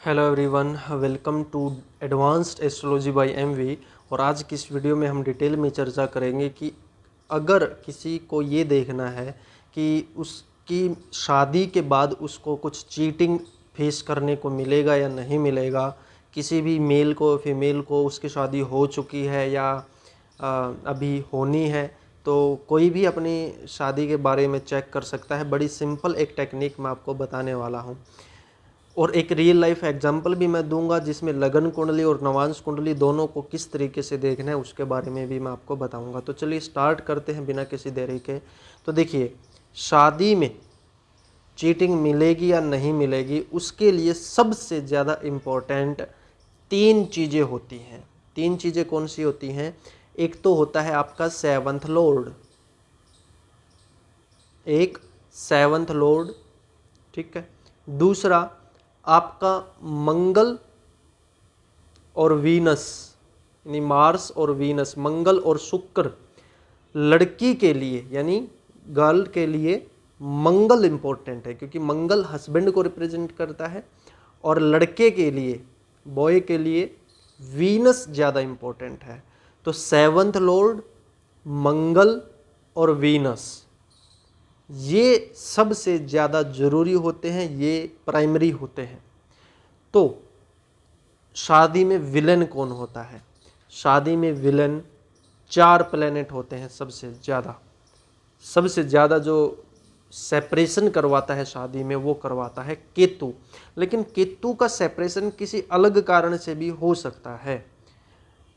Hello everyone, welcome to advanced astrology by MV. और आज की इस वीडियो में हम डिटेल में चर्चा करेंगे कि अगर किसी को ये देखना है कि उसकी शादी के बाद उसको कुछ चीटिंग फेस करने को मिलेगा या नहीं मिलेगा, किसी भी मेल को फीमेल को उसकी शादी हो चुकी है या अभी होनी है, तो कोई भी अपनी शादी के बारे में चेक कर सकता है। बड़ी सिंपल एक टेक्निक मैं आपको बताने वाला हूँ और एक रियल लाइफ एग्जांपल भी मैं दूंगा जिसमें लगन कुंडली और नवांश कुंडली दोनों को किस तरीके से देखना है उसके बारे में भी मैं आपको बताऊंगा। तो चलिए स्टार्ट करते हैं बिना किसी देरी के। तो देखिए, शादी में चीटिंग मिलेगी या नहीं मिलेगी उसके लिए सबसे ज़्यादा इम्पोर्टेंट तीन चीज़ें होती हैं। तीन चीज़ें कौन सी होती हैं? एक तो होता है आपका सेवंथ लॉर्ड, एक सेवंथ लॉर्ड, ठीक है। दूसरा आपका मंगल और वीनस, यानी मार्स और वीनस, मंगल और शुक्र। लड़की के लिए यानी गर्ल के लिए मंगल इंपॉर्टेंट है क्योंकि मंगल हस्बैंड को रिप्रेजेंट करता है, और लड़के के लिए, बॉय के लिए वीनस ज़्यादा इंपॉर्टेंट है। तो सेवंथ लॉर्ड, मंगल और वीनस, ये सबसे ज़्यादा ज़रूरी होते हैं, ये प्राइमरी होते हैं। तो शादी में विलन कौन होता है? शादी में विलन 4 प्लेनेट होते हैं सबसे ज़्यादा जो सेपरेशन करवाता है शादी में वो करवाता है केतु। लेकिन केतु का सेपरेशन किसी अलग कारण से भी हो सकता है।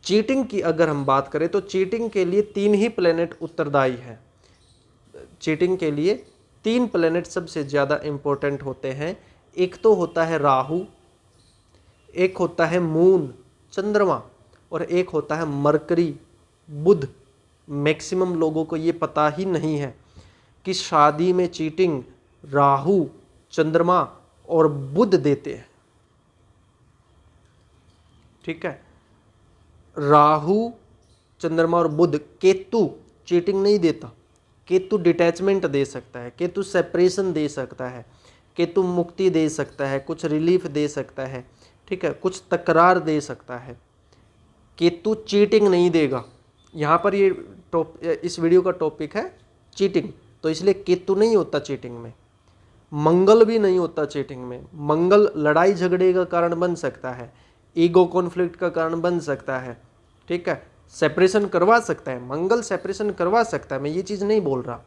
चीटिंग की अगर हम बात करें तो चीटिंग के लिए 3 ही प्लेनेट उत्तरदायी है। चीटिंग के लिए 3 प्लेनेट सबसे ज़्यादा इंपॉर्टेंट होते हैं। एक तो होता है राहु, एक होता है मून चंद्रमा, और एक होता है मरकरी बुध। मैक्सिमम लोगों को ये पता ही नहीं है कि शादी में चीटिंग राहु, चंद्रमा और बुध देते हैं, ठीक है। राहु, चंद्रमा और बुध, केतु चीटिंग नहीं देता। केतु डिटैचमेंट दे सकता है, केतु सेपरेशन दे सकता है, केतु मुक्ति दे सकता है, कुछ रिलीफ दे सकता है, ठीक है, कुछ तकरार दे सकता है। केतु चीटिंग नहीं देगा। यहाँ पर इस वीडियो का टॉपिक है चीटिंग, तो इसलिए केतु नहीं होता चीटिंग में। मंगल भी नहीं होता चीटिंग में। मंगल लड़ाई झगड़े का कारण बन सकता है, ईगो कॉन्फ्लिक्ट का कारण बन सकता है, ठीक है, सेपरेशन करवा सकता है। मंगल सेपरेशन करवा सकता है, मैं ये चीज़ नहीं बोल रहा।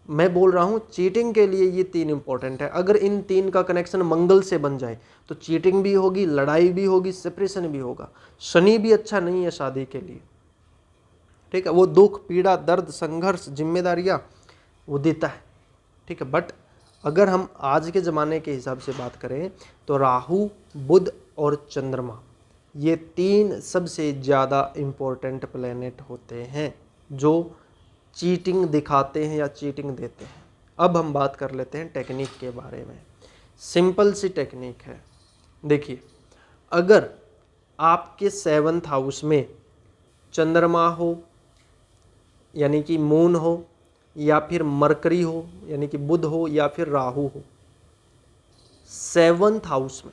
मैं बोल रहा हूँ चीटिंग के लिए ये 3 इंपॉर्टेंट है। अगर इन 3 का कनेक्शन मंगल से बन जाए तो चीटिंग भी होगी, लड़ाई भी होगी, सेपरेशन भी होगा। शनि भी अच्छा नहीं है शादी के लिए, ठीक है, वो दुख, पीड़ा, दर्द, संघर्ष, जिम्मेदारियाँ वो देता है, ठीक है। बट अगर हम आज के ज़माने के हिसाब से बात करें तो राहु, बुध और चंद्रमा, ये 3 सबसे ज़्यादा इम्पोर्टेंट प्लेनेट होते हैं जो चीटिंग दिखाते हैं या चीटिंग देते हैं। अब हम बात कर लेते हैं टेक्निक के बारे में। सिंपल सी टेक्निक है। देखिए, अगर आपके 7th हाउस में चंद्रमा हो यानी कि मून हो, या फिर मरकरी हो यानी कि बुध हो, या फिर राहु हो 7th हाउस में,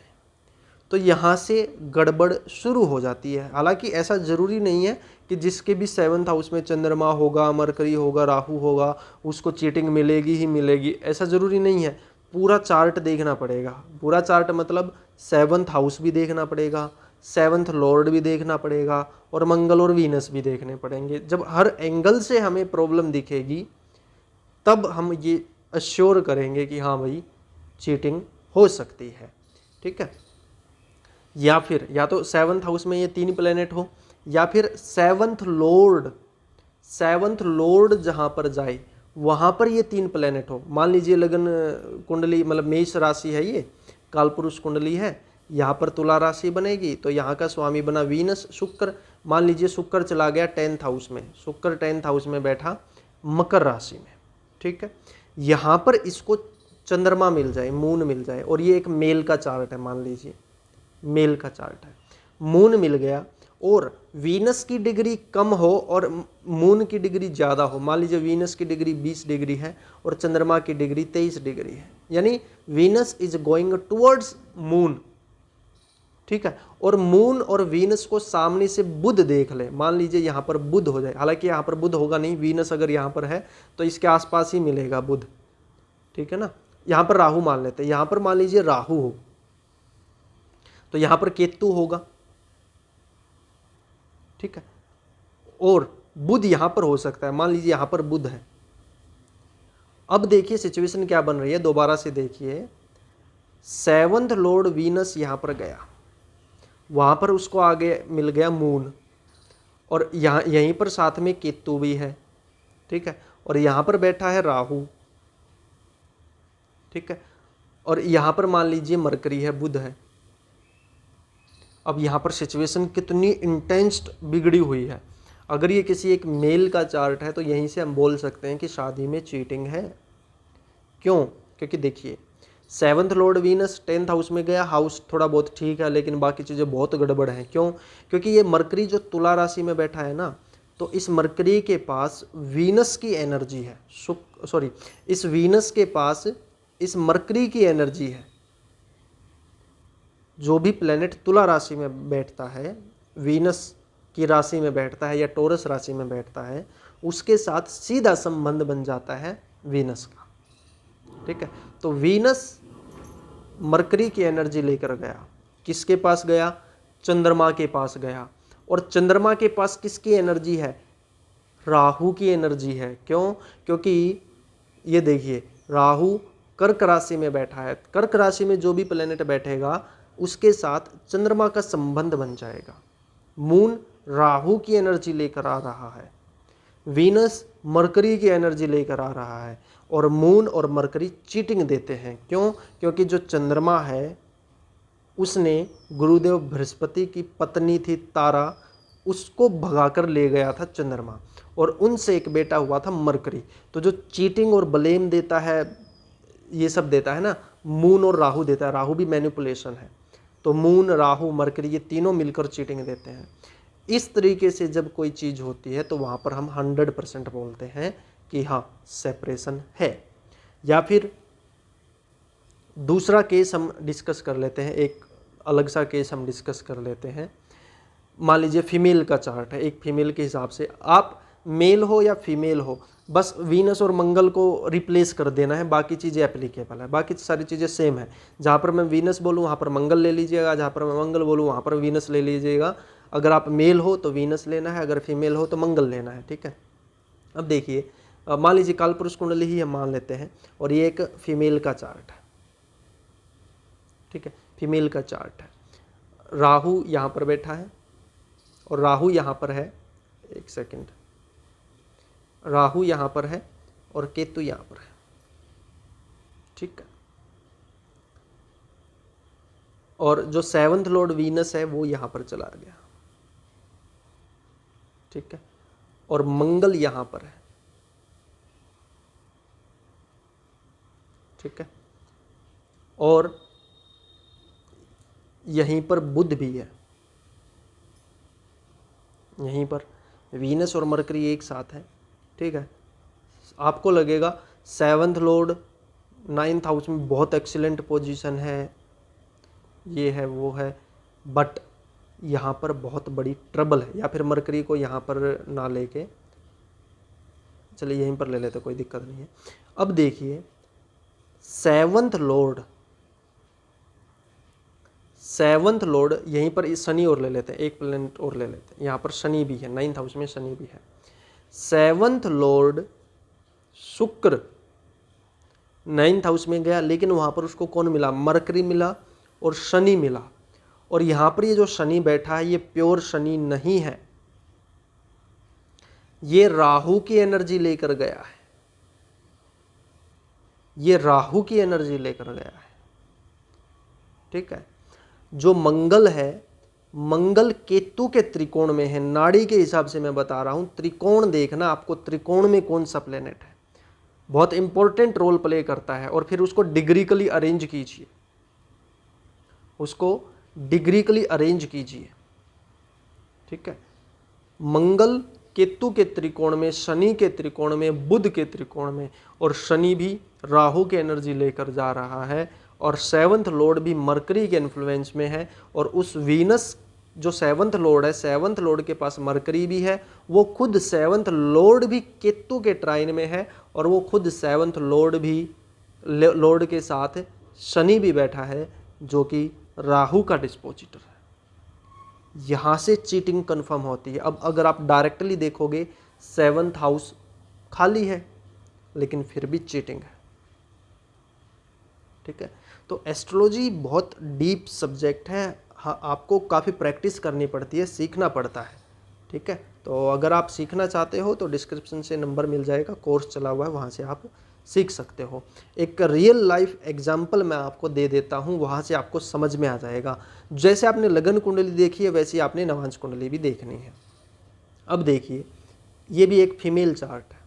तो यहाँ से गड़बड़ शुरू हो जाती है। हालांकि ऐसा ज़रूरी नहीं है कि जिसके भी 7th हाउस में चंद्रमा होगा, मरकरी होगा, राहु होगा उसको चीटिंग मिलेगी ही मिलेगी, ऐसा ज़रूरी नहीं है। पूरा चार्ट देखना पड़ेगा। पूरा चार्ट मतलब 7th हाउस भी देखना पड़ेगा, 7th लॉर्ड भी देखना पड़ेगा, और मंगल और वीनस भी देखने पड़ेंगे। जब हर एंगल से हमें प्रॉब्लम दिखेगी तब हम ये अश्योर करेंगे कि हाँ भाई चीटिंग हो सकती है, ठीक है। या फिर या तो 7th हाउस में ये 3 प्लेनेट हो, या फिर 7th लॉर्ड जहाँ पर जाए वहाँ पर ये 3 प्लेनेट हो। मान लीजिए लगन कुंडली मतलब मेष राशि है, ये कालपुरुष कुंडली है, यहाँ पर तुला राशि बनेगी तो यहाँ का स्वामी बना वीनस शुक्र। मान लीजिए शुक्र चला गया 10th हाउस में, शुक्र 10th हाउस में बैठा मकर राशि में, ठीक है। यहाँ पर इसको चंद्रमा मिल जाए, मून मिल जाए, और ये एक मेल का चार्ट है, मान लीजिए मेल का चार्ट है, मून मिल गया और वीनस की डिग्री कम हो और मून की डिग्री ज़्यादा हो। मान लीजिए वीनस की डिग्री 20 डिग्री है और चंद्रमा की डिग्री 23 डिग्री है, यानी Venus is going towards moon, ठीक है। और मून और वीनस को सामने से बुध देख ले, मान लीजिए यहाँ पर बुध हो जाए, हालांकि यहाँ पर बुध होगा नहीं, वीनस अगर यहाँ पर है तो इसके आसपास ही मिलेगा बुध, ठीक है ना। यहाँ पर राहु मान लेते हैं, यहाँ पर मान लीजिए राहु हो तो यहाँ पर केतु होगा, ठीक है। और बुध यहाँ पर हो सकता है, मान लीजिए यहाँ पर बुध है। अब देखिए सिचुएशन क्या बन रही है, दोबारा से देखिए, 7th लॉर्ड वीनस यहाँ पर गया, वहाँ पर उसको आगे मिल गया मून, और यहाँ यहीं पर साथ में केतु भी है, ठीक है। और यहाँ पर बैठा है राहु, ठीक है। और यहाँ पर मान लीजिए मरकरी है, बुध है। अब यहाँ पर सिचुएशन कितनी इंटेंस बिगड़ी हुई है। अगर ये किसी एक मेल का चार्ट है तो यहीं से हम बोल सकते हैं कि शादी में चीटिंग है। क्यों? क्योंकि देखिए 7th Lord Venus 10th house में गया, हाउस थोड़ा बहुत ठीक है लेकिन बाकी चीज़ें बहुत गड़बड़ हैं। क्यों? क्योंकि ये मरकरी जो तुला राशि में बैठा है ना, तो इस मरकरी के पास वीनस की एनर्जी है, इस वीनस के पास इस मरकरी की एनर्जी है। जो भी प्लेनेट तुला राशि में बैठता है, वीनस की राशि में बैठता है या टोरस राशि में बैठता है, उसके साथ सीधा संबंध बन जाता है वीनस का, ठीक है। तो वीनस मरकरी की एनर्जी लेकर गया, किसके पास गया? चंद्रमा के पास गया। और चंद्रमा के पास किसकी एनर्जी है? राहु की एनर्जी है। क्यों? क्योंकि ये देखिए राहु कर्क राशि में बैठा है, कर्क राशि में जो भी प्लेनेट बैठेगा उसके साथ चंद्रमा का संबंध बन जाएगा। मून राहु की एनर्जी लेकर आ रहा है, वीनस मरकरी की एनर्जी लेकर आ रहा है, और मून और मरकरी चीटिंग देते हैं। क्यों? क्योंकि जो चंद्रमा है उसने गुरुदेव बृहस्पति की पत्नी थी तारा, उसको भगाकर ले गया था चंद्रमा, और उनसे एक बेटा हुआ था मरकरी। तो जो चीटिंग और ब्लेम देता है, ये सब देता है ना, मून और राहु देता है। राहु भी मैनिपुलेशन है, तो मून राहु मरकरी ये तीनों मिलकर चीटिंग देते हैं। इस तरीके से जब कोई चीज़ होती है तो वहाँ पर हम 100% बोलते हैं कि हाँ सेपरेशन है। या फिर दूसरा केस हम डिस्कस कर लेते हैं, एक अलग सा केस हम डिस्कस कर लेते हैं। मान लीजिए फीमेल का चार्ट है, एक फीमेल के हिसाब से, आप मेल हो या फीमेल हो, बस वीनस और मंगल को रिप्लेस कर देना है, बाकी चीज़ें एप्लीकेबल है, बाकी सारी चीज़ें सेम है। जहाँ पर मैं वीनस बोलूँ वहाँ पर मंगल ले लीजिएगा, जहाँ पर मैं मंगल बोलूँ वहाँ पर वीनस ले लीजिएगा। अगर आप मेल हो तो वीनस लेना है, अगर फीमेल हो तो मंगल लेना है, ठीक है। अब देखिए मान लीजिए कालपुरुष कुंडली ही हम मान लेते हैं, और ये एक फीमेल का चार्ट है, ठीक है, फीमेल का चार्ट है। राहु यहाँ पर बैठा है और राहु यहाँ पर है, एक सेकंड, राहु यहाँ पर है और केतु यहाँ पर है, ठीक है। और जो 7th लॉर्ड वीनस है वो यहाँ पर चला गया, ठीक है। और मंगल यहाँ पर है, ठीक है। और यहीं पर बुध भी है, यहीं पर वीनस और मरकरी एक साथ है, ठीक है। आपको लगेगा 7th लॉर्ड 9th हाउस में बहुत एक्सीलेंट पोजीशन है, ये है वो है, बट यहाँ पर बहुत बड़ी ट्रबल है। या फिर मरकरी को यहाँ पर ना लेके चलिए यहीं पर ले लेते, कोई दिक्कत नहीं है। अब देखिए 7th लॉर्ड यहीं पर शनि और ले लेते हैं, एक प्लेनेट और ले लेते हैं, यहाँ पर शनि भी है, 9th हाउस में शनि भी है। 7th लॉर्ड शुक्र 9th हाउस में गया, लेकिन वहाँ पर उसको कौन मिला? मरकरी मिला और शनि मिला। और यहाँ पर ये जो शनि बैठा है ये प्योर शनि नहीं है, ये राहु की एनर्जी लेकर गया है, ये राहु की एनर्जी लेकर गया है, ठीक है। जो मंगल है, मंगल केतु के त्रिकोण में है, नाड़ी के हिसाब से मैं बता रहा हूं, त्रिकोण देखना आपको, त्रिकोण में कौन सा प्लेनेट है, बहुत इंपॉर्टेंट रोल प्ले करता है। और फिर उसको डिग्रिकली अरेंज कीजिए, उसको डिग्रिकली अरेंज कीजिए, ठीक है। मंगल केतु के त्रिकोण में, शनि के त्रिकोण में, बुध के त्रिकोण में, और शनि भी राहु की एनर्जी लेकर जा रहा है, और 7th लॉर्ड भी मरकरी के इन्फ्लुएंस में है, और उस वीनस जो 7th लॉर्ड है, 7th लॉर्ड के पास मरकरी भी है, वो खुद 7th लॉर्ड भी केतु के ट्राइन में है, और वो खुद 7th लॉर्ड के साथ शनि भी बैठा है जो कि राहु का डिस्पोजिटर है। यहाँ से चीटिंग कंफर्म होती है। अब अगर आप डायरेक्टली देखोगे 7th हाउस खाली है लेकिन फिर भी चीटिंग है। ठीक है, तो एस्ट्रोलॉजी बहुत डीप सब्जेक्ट है। हाँ, आपको काफ़ी प्रैक्टिस करनी पड़ती है, सीखना पड़ता है। ठीक है, तो अगर आप सीखना चाहते हो तो डिस्क्रिप्शन से नंबर मिल जाएगा, कोर्स चला हुआ है, वहाँ से आप सीख सकते हो। एक रियल लाइफ एग्जाम्पल मैं आपको दे देता हूँ, वहाँ से आपको समझ में आ जाएगा। जैसे आपने लगन कुंडली देखी है वैसे आपने नवांश कुंडली भी देखनी है। अब देखिए, ये भी एक फीमेल चार्ट है।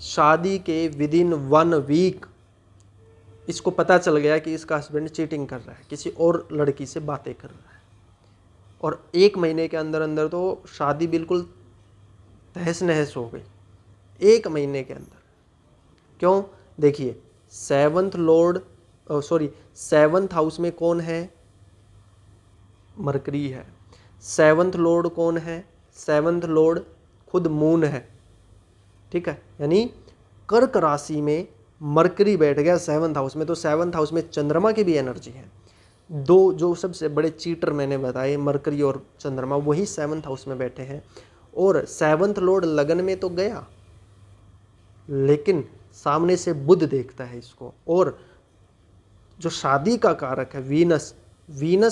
शादी के विदिन 1 वीक इसको पता चल गया कि इसका हस्बैंड चीटिंग कर रहा है, किसी और लड़की से बातें कर रहा है, और 1 महीने के अंदर अंदर तो शादी बिल्कुल तहस नहस हो गई, 1 महीने के अंदर। क्यों? देखिए, 7th हाउस में कौन है? मरकरी है। 7th लॉर्ड कौन है? 7th लॉर्ड खुद मून है। ठीक है, यानी कर्क राशि में मरकरी बैठ गया 7th हाउस में, तो 7th हाउस में चंद्रमा की भी एनर्जी है। दो जो सबसे बड़े चीटर मैंने बताए, मरकरी और चंद्रमा, वही 7th हाउस में बैठे हैं। और 7th लॉर्ड लगन में तो गया, लेकिन सामने से बुध देखता है इसको, और जो शादी का कारक है वीनस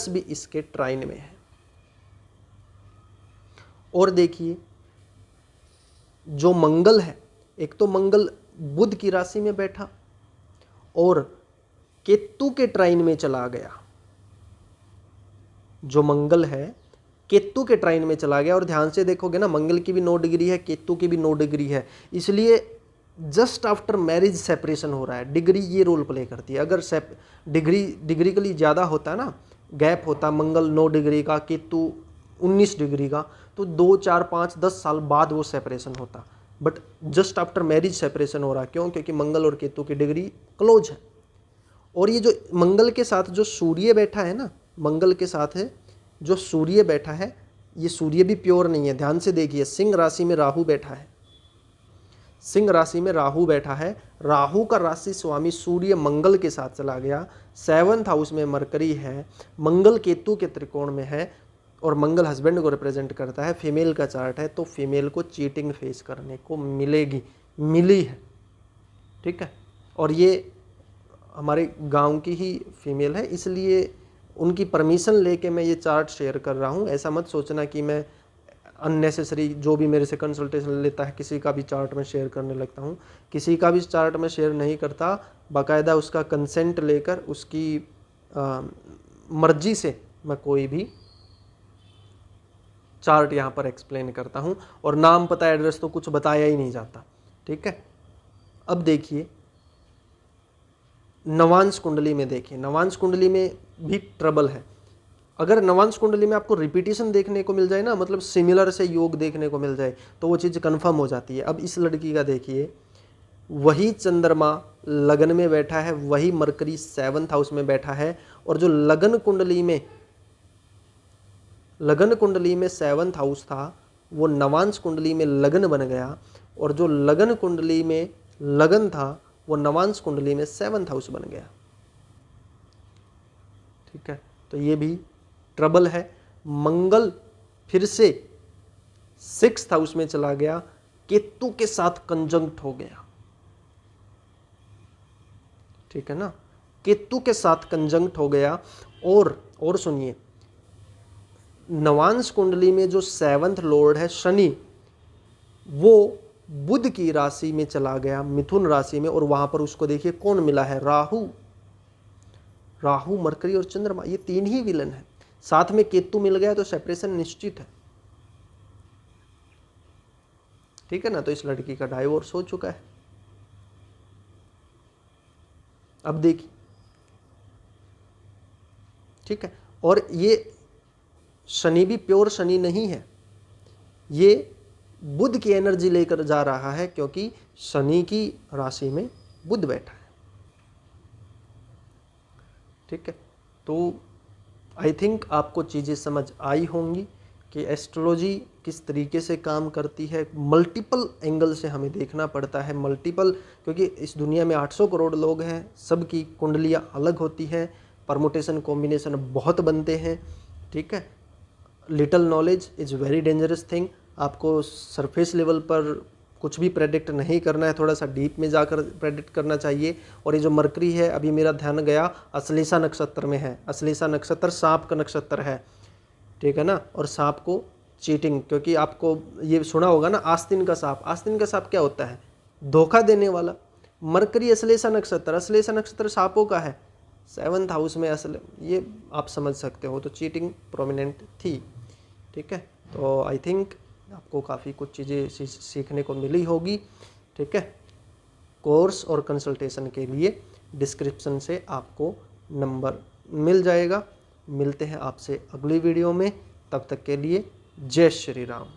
भी इसके ट्राइन में है। और देखिए, जो मंगल है, एक तो मंगल बुध की राशि में बैठा और केतु के ट्राइन में चला गया। जो मंगल है केतु के ट्राइन में चला गया, और ध्यान से देखोगे ना, मंगल की भी 9 डिग्री है, केतु की भी 9 डिग्री है, इसलिए जस्ट आफ्टर मैरिज सेपरेशन हो रहा है। डिग्री ये रोल प्ले करती है। अगर डिग्री के लिए ज़्यादा होता है ना, गैप होता, मंगल 9 डिग्री का, केतु 19 डिग्री का, तो 2, 4, 5, 10 साल बाद वो सेपरेशन होता। But just after marriage separation हो रहा है। क्यों? क्योंकि मंगल और केतु की डिग्री क्लोज है। और ये जो मंगल के साथ जो सूर्य बैठा है ना, मंगल के साथ है जो सूर्य बैठा है, ये सूर्य भी प्योर नहीं है। ध्यान से देखिए, सिंह राशि में राहु बैठा है, सिंह राशि में राहु बैठा है। राहु का राशि स्वामी सूर्य मंगल के साथ चला गया। 7th हाउस में मरकरी है, मंगल केतु के त्रिकोण में है, और मंगल हस्बैंड को रिप्रेजेंट करता है। फीमेल का चार्ट है, तो फीमेल को चीटिंग फेस करने को मिली है। ठीक है, और ये हमारे गांव की ही फीमेल है, इसलिए उनकी परमिशन लेके मैं ये चार्ट शेयर कर रहा हूँ। ऐसा मत सोचना कि मैं अननेसेसरी जो भी मेरे से कंसल्टेशन लेता है किसी का भी चार्ट में शेयर करने लगता हूँ। किसी का भी चार्ट में शेयर नहीं करता, बाकायदा उसका कंसेंट लेकर उसकी मर्जी से मैं कोई भी चार्ट यहाँ पर एक्सप्लेन करता हूँ, और नाम पता एड्रेस तो कुछ बताया ही नहीं जाता। ठीक है, अब देखिए नवांश कुंडली में। देखिए, नवांश कुंडली में भी ट्रबल है। अगर नवांश कुंडली में आपको रिपीटेशन देखने को मिल जाए ना, मतलब सिमिलर से योग देखने को मिल जाए, तो वो चीज़ कंफर्म हो जाती है। अब इस लड़की का देखिए, वही चंद्रमा लगन में बैठा है, वही मरकरी 7th हाउस में बैठा है, और जो लगन कुंडली में 7th हाउस था, वो नवांश कुंडली में लगन बन गया, और जो लगन कुंडली में लगन था वो नवांश कुंडली में 7th हाउस बन गया। ठीक है, तो ये भी ट्रबल है। मंगल फिर से 6th हाउस में चला गया, केतु के साथ कंजंक्ट हो गया। ठीक है ना, केतु के साथ कंजंक्ट हो गया। और सुनिए, नवांश कुंडली में जो 7th लॉर्ड है शनि, वो बुध की राशि में चला गया, मिथुन राशि में, और वहां पर उसको देखिए कौन मिला है? राहु, मरकरी और चंद्रमा, ये 3 ही विलन है। साथ में केतु मिल गया तो सेपरेशन निश्चित है। ठीक है ना, तो इस लड़की का डाइवोर्स हो चुका है। अब देखिए, ठीक है, और ये शनि भी प्योर शनि नहीं है, ये बुध की एनर्जी लेकर जा रहा है, क्योंकि शनि की राशि में बुध बैठा है। ठीक है। तो आई थिंक आपको चीज़ें समझ आई होंगी कि एस्ट्रोलॉजी किस तरीके से काम करती है। मल्टीपल एंगल से हमें देखना पड़ता है, मल्टीपल, क्योंकि इस दुनिया में 800 करोड़ लोग हैं, सबकी कुंडलियाँ अलग होती हैं, परमुटेशन कॉम्बिनेशन बहुत बनते हैं, ठीक है। Little knowledge is very dangerous thing. आपको सरफेस लेवल पर कुछ भी प्रेडिक्ट नहीं करना है, थोड़ा सा डीप में जाकर प्रेडिक्ट करना चाहिए। और ये जो मरकरी है, अभी मेरा ध्यान गया अश्लेषा नक्षत्र में है। अश्लेषा नक्षत्र सांप का नक्षत्र है, ठीक है ना। और सांप को चीटिंग, क्योंकि आपको ये सुना होगा ना आस्तीन का सांप। आस्तीन का सांप क्या होता है? धोखा देने वाला। मरकरी अश्लेषा नक्षत्र, अश्लेषा नक्षत्र सांपों का है, 7th हाउस में असल, ये आप समझ सकते हो। तो चीटिंग प्रोमिनेंट थी, ठीक है। तो आई थिंक आपको काफ़ी कुछ चीज़ें सीखने को मिली होगी, ठीक है। कोर्स और कंसल्टेशन के लिए डिस्क्रिप्शन से आपको नंबर मिल जाएगा। मिलते हैं आपसे अगली वीडियो में, तब तक के लिए जय श्री राम।